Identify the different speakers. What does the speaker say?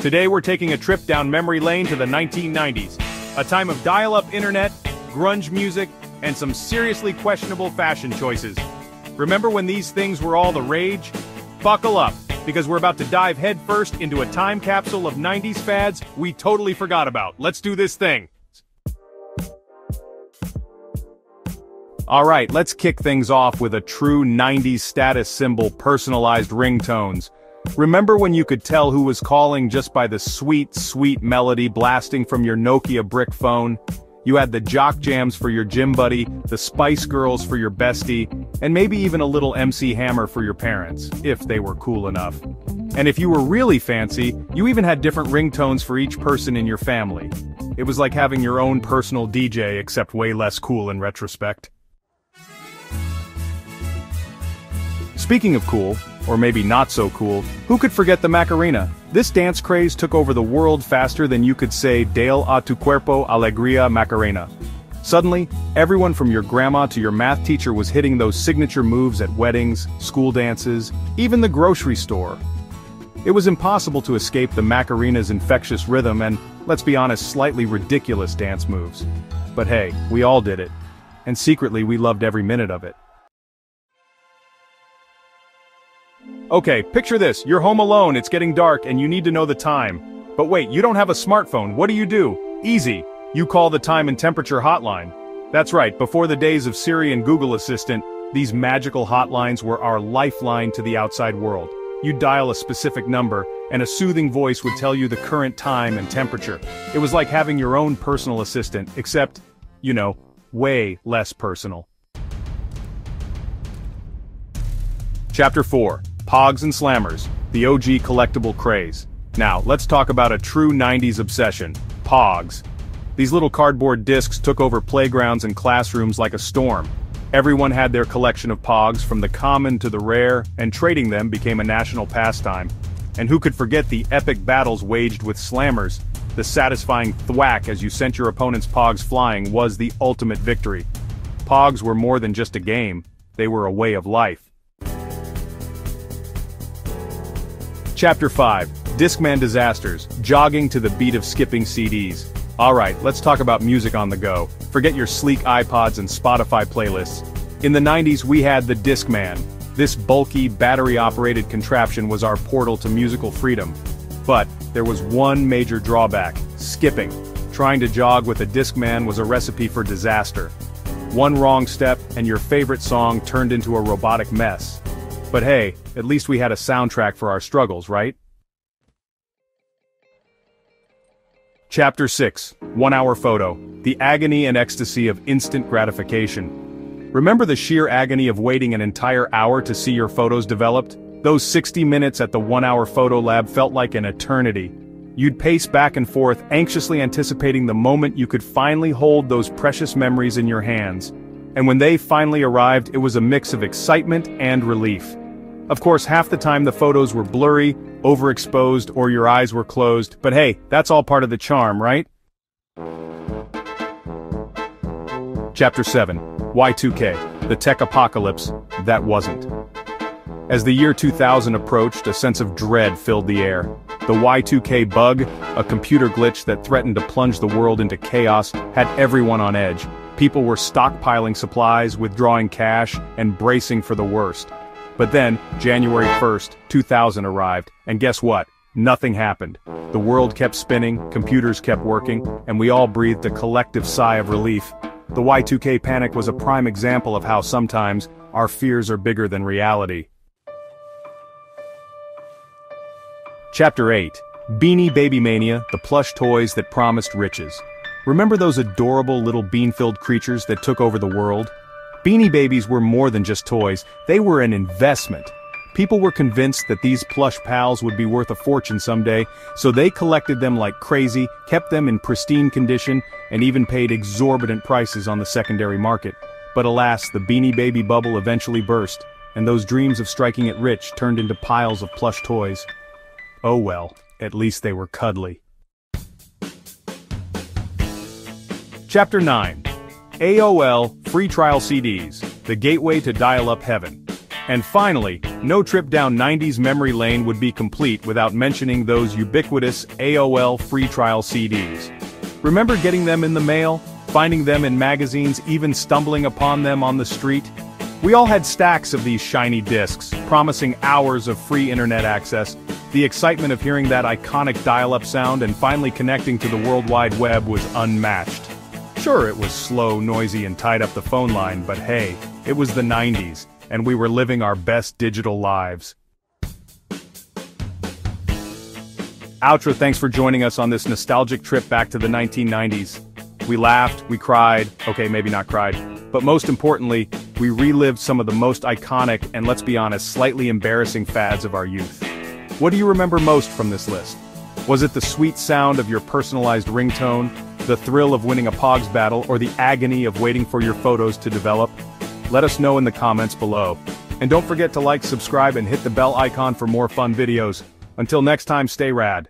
Speaker 1: Today we're taking a trip down memory lane to the 1990s, a time of dial-up internet, grunge music, and some seriously questionable fashion choices. Remember when these things were all the rage? Buckle up, because we're about to dive headfirst into a time capsule of 90s fads we totally forgot about. Let's do this thing! Alright, let's kick things off with a true 90s status symbol personalized ringtones. Remember when you could tell who was calling just by the sweet, sweet melody blasting from your Nokia brick phone? You had the jock jams for your gym buddy, the Spice Girls for your bestie, and maybe even a little MC Hammer for your parents, if they were cool enough. And if you were really fancy, you even had different ringtones for each person in your family. It was like having your own personal DJ, except way less cool in retrospect. Speaking of cool, or maybe not so cool, who could forget the Macarena? This dance craze took over the world faster than you could say Dale a tu cuerpo alegría Macarena. Suddenly, everyone from your grandma to your math teacher was hitting those signature moves at weddings, school dances, even the grocery store. It was impossible to escape the Macarena's infectious rhythm and, let's be honest, slightly ridiculous dance moves. But hey, we all did it. And secretly we loved every minute of it. Okay, picture this, you're home alone, it's getting dark, and you need to know the time. But wait, you don't have a smartphone, what do? Easy, you call the time and temperature hotline. That's right, before the days of Siri and Google Assistant, these magical hotlines were our lifeline to the outside world. You'd dial a specific number, and a soothing voice would tell you the current time and temperature. It was like having your own personal assistant, except, you know, way less personal. Chapter 4. Pogs and Slammers, the OG Collectible Craze. Now, let's talk about a true 90s obsession, Pogs. These little cardboard discs took over playgrounds and classrooms like a storm. Everyone had their collection of Pogs, from the common to the rare, and trading them became a national pastime. And who could forget the epic battles waged with Slammers? The satisfying thwack as you sent your opponent's Pogs flying was the ultimate victory. Pogs were more than just a game, they were a way of life. Chapter 5. Discman Disasters, Jogging to the Beat of Skipping CDs. Alright, let's talk about music on the go. Forget your sleek iPods and Spotify playlists. In the 90s we had the Discman. This bulky, battery-operated contraption was our portal to musical freedom. But there was one major drawback, skipping. Trying to jog with a Discman was a recipe for disaster. One wrong step and your favorite song turned into a robotic mess. But hey, at least we had a soundtrack for our struggles, right? Chapter 6. 1 Hour Photo, the agony and ecstasy of instant gratification. Remember the sheer agony of waiting an entire hour to see your photos developed? Those 60 minutes at the 1 Hour Photo Lab felt like an eternity. You'd pace back and forth, anxiously anticipating the moment you could finally hold those precious memories in your hands. And when they finally arrived, it was a mix of excitement and relief. Of course, half the time the photos were blurry, overexposed, or your eyes were closed, but hey, that's all part of the charm, right? Chapter 7. Y2K, the tech apocalypse that wasn't. As the year 2000 approached, a sense of dread filled the air. The Y2K bug, a computer glitch that threatened to plunge the world into chaos, had everyone on edge. People were stockpiling supplies, withdrawing cash, and bracing for the worst. But then, January 1st, 2000 arrived, and guess what? Nothing happened. The world kept spinning, computers kept working, and we all breathed a collective sigh of relief. The Y2K panic was a prime example of how sometimes, our fears are bigger than reality. Chapter 8. Beanie Baby Mania, the plush toys that promised riches. Remember those adorable little bean-filled creatures that took over the world? Beanie Babies were more than just toys, they were an investment. People were convinced that these plush pals would be worth a fortune someday, so they collected them like crazy, kept them in pristine condition, and even paid exorbitant prices on the secondary market. But alas, the Beanie Baby bubble eventually burst, and those dreams of striking it rich turned into piles of plush toys. Oh well, at least they were cuddly. Chapter 9. AOL Free Trial CDs, the gateway to dial-up heaven. And finally, no trip down 90s memory lane would be complete without mentioning those ubiquitous AOL free trial CDs. Remember getting them in the mail, finding them in magazines, even stumbling upon them on the street? We all had stacks of these shiny discs, promising hours of free internet access. The excitement of hearing that iconic dial-up sound and finally connecting to the World Wide Web was unmatched. Sure, it was slow, noisy, and tied up the phone line, but hey, it was the 90s, and we were living our best digital lives. Outro, thanks for joining us on this nostalgic trip back to the 1990s. We laughed, we cried, okay, maybe not cried, but most importantly, we relived some of the most iconic and, let's be honest, slightly embarrassing fads of our youth. What do you remember most from this list? Was it the sweet sound of your personalized ringtone, the thrill of winning a Pogs battle, or the agony of waiting for your photos to develop? Let us know in the comments below. And don't forget to like, subscribe, and hit the bell icon for more fun videos. Until next time, stay rad.